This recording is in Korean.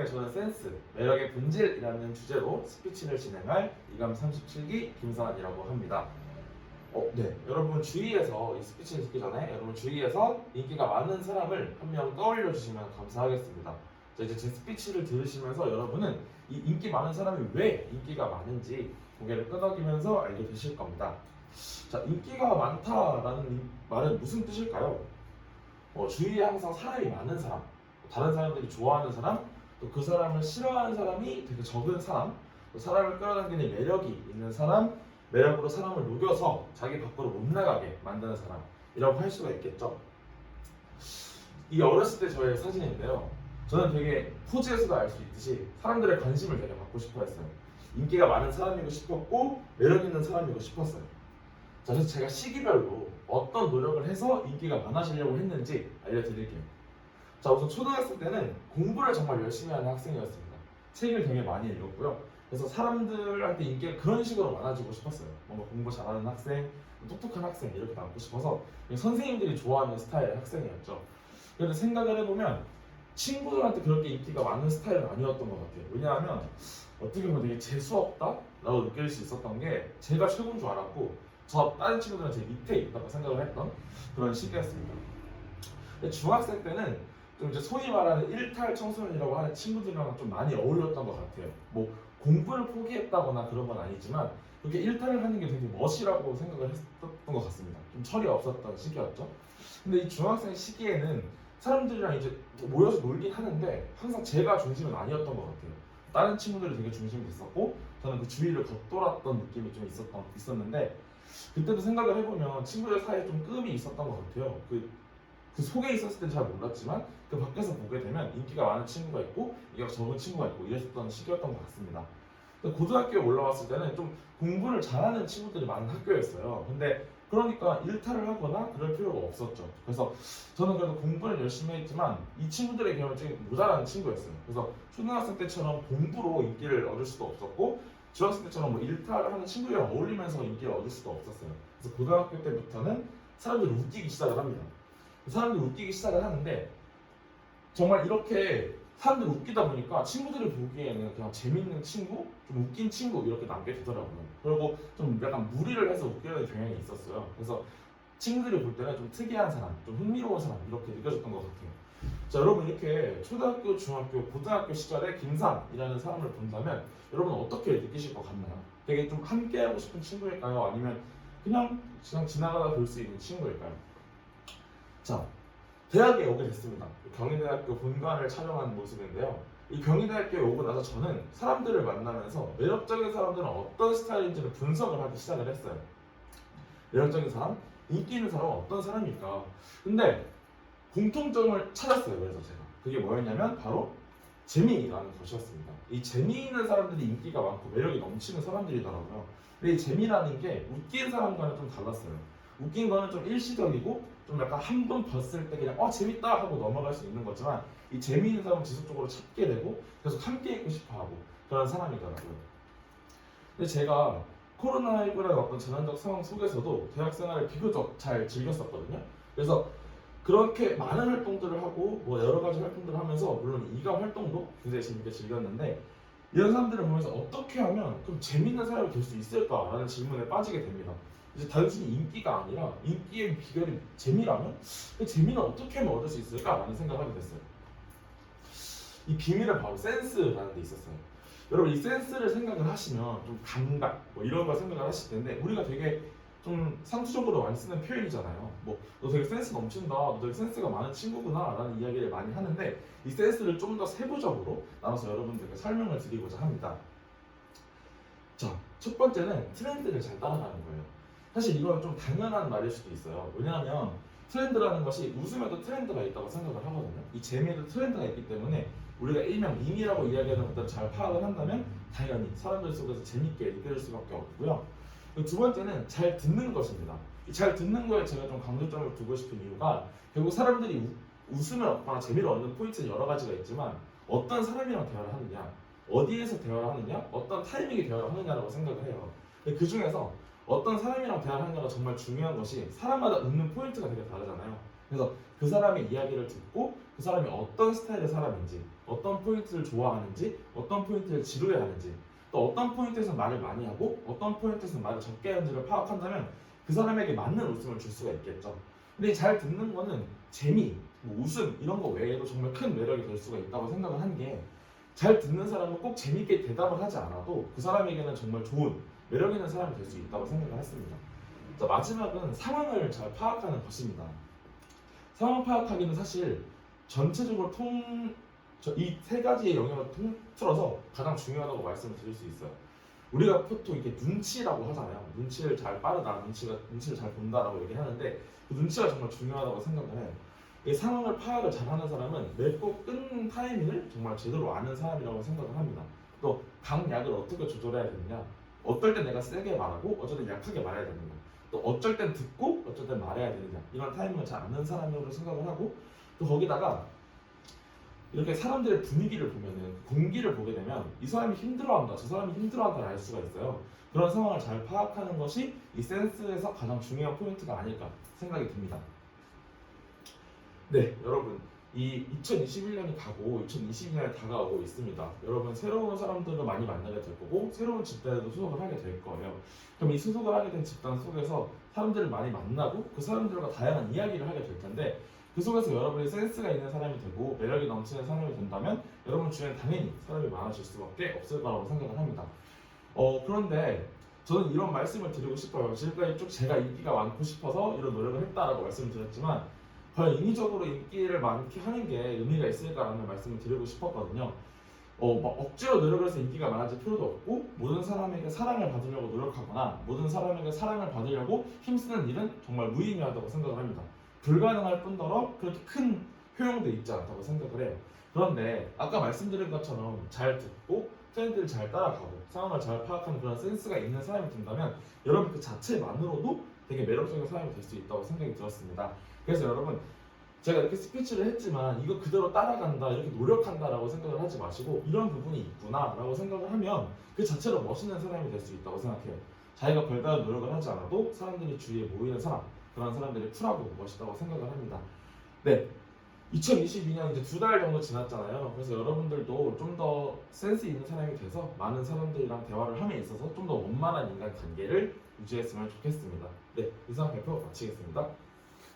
오늘 저는 센스, 매력의 본질이라는 주제로 스피치를 진행할 이감 37기 김선환이라고 합니다. 네. 여러분 주위에서 이 스피치를 듣기 전에 여러분 주위에서 인기가 많은 사람을 한 명 떠올려 주시면 감사하겠습니다. 자, 이제 제 스피치를 들으시면서 여러분은 이 인기 많은 사람이 왜 인기가 많은지 고개를 끄덕이면서 알게 되실 겁니다. 자, 인기가 많다라는 이 말은 무슨 뜻일까요? 주위에 항상 사람이 많은 사람, 다른 사람들이 좋아하는 사람, 또 그 사람을 싫어하는 사람이 되게 적은 사람, 또 사람을 끌어당기는 매력이 있는 사람, 매력으로 사람을 녹여서 자기 밖으로 못 나가게 만드는 사람이라고 할 수가 있겠죠. 이게 어렸을 때 저의 사진인데요. 저는 되게 포즈에서도 알 수 있듯이 사람들의 관심을 되게 받고 싶어 했어요. 인기가 많은 사람이고 싶었고 매력 있는 사람이고 싶었어요. 자, 그래서 제가 시기별로 어떤 노력을 해서 인기가 많아지려고 했는지 알려드릴게요. 자, 우선 초등학생 때는 공부를 정말 열심히 하는 학생이었습니다. 책을 되게 많이 읽었고요. 그래서 사람들한테 인기가 그런 식으로 많아지고 싶었어요. 뭔가 공부 잘하는 학생, 똑똑한 학생 이렇게 남고 싶어서 선생님들이 좋아하는 스타일의 학생이었죠. 그런데 생각을 해보면 친구들한테 그렇게 인기가 많은 스타일은 아니었던 것 같아요. 왜냐하면 어떻게 보면 되게 재수없다라고 느낄 수 있었던 게 제가 최고인 줄 알았고 저 다른 친구들은 제 밑에 있다고 생각을 했던 그런 시기였습니다. 근데 중학생 때는 좀 이제 소위 말하는 일탈 청소년이라고 하는 친구들이랑 좀 많이 어울렸던 것 같아요. 뭐 공부를 포기했다거나 그런 건 아니지만 그렇게 일탈을 하는 게 되게 멋이라고 생각을 했었던 것 같습니다. 좀 철이 없었던 시기였죠. 근데 이 중학생 시기에는 사람들이랑 이제 모여서 놀긴 하는데 항상 제가 중심은 아니었던 것 같아요. 다른 친구들이 되게 중심이 됐었고 저는 그 주위를 겉돌았던 느낌이 좀 있었는데 그때도 생각을 해보면 친구들 사이에 좀 끔이 있었던 것 같아요. 그 속에 있었을 땐 잘 몰랐지만 그 밖에서 보게 되면 인기가 많은 친구가 있고 인기가 적은 친구가 있고 이랬었던 시기였던 것 같습니다. 고등학교에 올라왔을 때는 좀 공부를 잘하는 친구들이 많은 학교였어요. 근데 그러니까 일탈을 하거나 그럴 필요가 없었죠. 그래서 저는 그래도 공부를 열심히 했지만 이 친구들의 경우는 좀 모자라는 친구였어요. 그래서 초등학생 때처럼 공부로 인기를 얻을 수도 없었고 중학생 때처럼 뭐 일탈을 하는 친구들이랑 어울리면서 인기를 얻을 수도 없었어요. 그래서 고등학교 때부터는 사람들이 웃기기 시작을 합니다. 사람들이 웃기기 시작을 하는데 정말 이렇게 사람들이 웃기다 보니까 친구들이 보기에는 그냥 재밌는 친구, 좀 웃긴 친구 이렇게 남게 되더라고요. 그리고 좀 약간 무리를 해서 웃기는 경향이 있었어요. 그래서 친구들이 볼 때는 좀 특이한 사람, 좀 흥미로운 사람 이렇게 느껴졌던 것 같아요. 자, 여러분 이렇게 초등학교, 중학교, 고등학교 시절에 김산이라는 사람을 본다면 여러분 어떻게 느끼실 것 같나요? 되게 좀 함께하고 싶은 친구일까요? 아니면 그냥 지나가다 볼 수 있는 친구일까요? 자, 대학에 오게 됐습니다. 경희대학교 본관을 촬영한 모습인데요. 이 경희대학교에 오고 나서 저는 사람들을 만나면서 매력적인 사람들은 어떤 스타일인지를 분석을 하기 시작을 했어요. 매력적인 사람, 인기 있는 사람은 어떤 사람일까? 근데 공통점을 찾았어요. 그래서 제가 그게 뭐였냐면 바로 재미라는 것이었습니다. 이 재미있는 사람들이 인기가 많고 매력이 넘치는 사람들이더라고요. 근데 이 재미라는 게 웃긴 사람과는 좀 달랐어요. 웃긴 거는 좀 일시적이고 좀 약간 한 번 봤을 때 그냥 재밌다 하고 넘어갈 수 있는 거지만 이 재미있는 사람은 지속적으로 찾게 되고 계속 함께 있고 싶어 하고 그런 사람이더라고요. 근데 제가 코로나19라는 어떤 재난적 상황 속에서도 대학 생활을 비교적 잘 즐겼었거든요. 그래서 그렇게 많은 활동들을 하고 뭐 여러 가지 활동들을 하면서 물론 이감 활동도 굉장히 재밌게 즐겼는데 이런 사람들을 보면서 어떻게 하면 좀 재밌는 사람이 될 수 있을까라는 질문에 빠지게 됩니다. 이제 단순히 인기가 아니라 인기의 비결이 재미라면 그 재미는 어떻게 하면 얻을 수 있을까라는 생각을 하게 됐어요. 이 비밀은 바로 센스라는 데 있었어요. 여러분 이 센스를 생각을 하시면 좀 감각 뭐 이런 걸 생각을 하실 텐데 우리가 되게 좀 상투적으로 많이 쓰는 표현이잖아요. 뭐 너 되게 센스 넘친다, 너 되게 센스가 많은 친구구나 라는 이야기를 많이 하는데 이 센스를 좀 더 세부적으로 나눠서 여러분들께 설명을 드리고자 합니다. 자, 첫 번째는 트렌드를 잘 따라가는 거예요. 사실 이건 좀 당연한 말일 수도 있어요. 왜냐하면 트렌드라는 것이 웃음에도 트렌드가 있다고 생각을 하거든요. 이 재미에도 트렌드가 있기 때문에 우리가 일명 밈이라고 이야기하는 것들을 잘 파악을 한다면 당연히 사람들 속에서 재밌게 느껴질 수밖에 없고요. 두 번째는 잘 듣는 것입니다. 잘 듣는 거에 제가 좀 강조점을 두고 싶은 이유가 결국 사람들이 웃음을 얻거나 재미를 얻는 포인트는 여러 가지가 있지만 어떤 사람이랑 대화를 하느냐, 어디에서 대화를 하느냐, 어떤 타이밍에 대화를 하느냐라고 생각을 해요. 그 중에서 어떤 사람이랑 대화를 하느냐가 정말 중요한 것이 사람마다 웃는 포인트가 되게 다르잖아요. 그래서 그 사람의 이야기를 듣고 그 사람이 어떤 스타일의 사람인지, 어떤 포인트를 좋아하는지, 어떤 포인트를 지루해하는지, 또 어떤 포인트에서 말을 많이 하고 어떤 포인트에서 말을 적게 하는지를 파악한다면 그 사람에게 맞는 웃음을 줄 수가 있겠죠. 근데 잘 듣는 거는 재미, 뭐 웃음 이런 거 외에도 정말 큰 매력이 될 수가 있다고 생각을 한 게, 잘 듣는 사람은 꼭 재밌게 대답을 하지 않아도 그 사람에게는 정말 좋은 매력 있는 사람이 될 수 있다고 생각을 했습니다. 자, 마지막은 상황을 잘 파악하는 것입니다. 상황 파악하기는 사실 전체적으로 이 세 가지의 영역을 통틀어서 가장 중요하다고 말씀을 드릴 수 있어요. 우리가 보통 이렇게 눈치라고 하잖아요. 눈치를 잘 빠르다, 눈치를 잘 본다라고 얘기하는데 그 눈치가 정말 중요하다고 생각을 해요. 이 상황을 파악을 잘하는 사람은 맺고 끊는 타이밍을 정말 제대로 아는 사람이라고 생각을 합니다. 또 강약을 어떻게 조절해야 되느냐, 어떨 때 내가 세게 말하고 어쩔 때 약하게 말해야 되는가, 또 어쩔 땐 듣고 어쩔 땐 말해야 되느냐, 이런 타이밍을 잘 아는 사람이라고 생각을 하고, 또 거기다가 이렇게 사람들의 분위기를 보면은, 공기를 보게 되면 이 사람이 힘들어한다, 저 사람이 힘들어한다를 알 수가 있어요. 그런 상황을 잘 파악하는 것이 이 센스에서 가장 중요한 포인트가 아닐까 생각이 듭니다. 네, 여러분, 이 2021년이 가고 2022년이 다가오고 있습니다. 여러분, 새로운 사람들을 많이 만나게 될 거고 새로운 집단에도 소속을 하게 될 거예요. 그럼 이 소속을 하게 된 집단 속에서 사람들을 많이 만나고 그 사람들과 다양한 이야기를 하게 될 텐데, 그 속에서 여러분이 센스가 있는 사람이 되고 매력이 넘치는 사람이 된다면 여러분 주변에 당연히 사람이 많아질 수밖에 없을 거라고 생각을 합니다. 그런데 저는 이런 말씀을 드리고 싶어요. 지금까지 쭉 제가 인기가 많고 싶어서 이런 노력을 했다라고 말씀을 드렸지만, 과연 인위적으로 인기를 많게 하는 게 의미가 있을까라는 말씀을 드리고 싶었거든요. 막 억지로 노력을 해서 인기가 많아질 필요도 없고, 모든 사람에게 사랑을 받으려고 노력하거나 모든 사람에게 사랑을 받으려고 힘쓰는 일은 정말 무의미하다고 생각을 합니다. 불가능할 뿐더러 그렇게 큰 효용도 있지 않다고 생각을 해요. 그런데 아까 말씀드린 것처럼 잘 듣고 트렌드를 잘 따라가고 상황을 잘 파악하는 그런 센스가 있는 사람이 된다면 여러분 그 자체만으로도 되게 매력적인 사람이 될 수 있다고 생각이 들었습니다. 그래서 여러분, 제가 이렇게 스피치를 했지만 이거 그대로 따라간다, 이렇게 노력한다라고 생각을 하지 마시고, 이런 부분이 있구나라고 생각을 하면 그 자체로 멋있는 사람이 될 수 있다고 생각해요. 자기가 별다른 노력을 하지 않아도 사람들이 주위에 모이는 사람, 그런 사람들이 쿨하고 멋있다고 생각을 합니다. 네, 2022년 이제 2달 정도 지났잖아요. 그래서 여러분들도 좀 더 센스 있는 사람이 돼서 많은 사람들이랑 대화를 함에 있어서 좀 더 원만한 인간 관계를 유지했으면 좋겠습니다. 네, 이상 발표 마치겠습니다.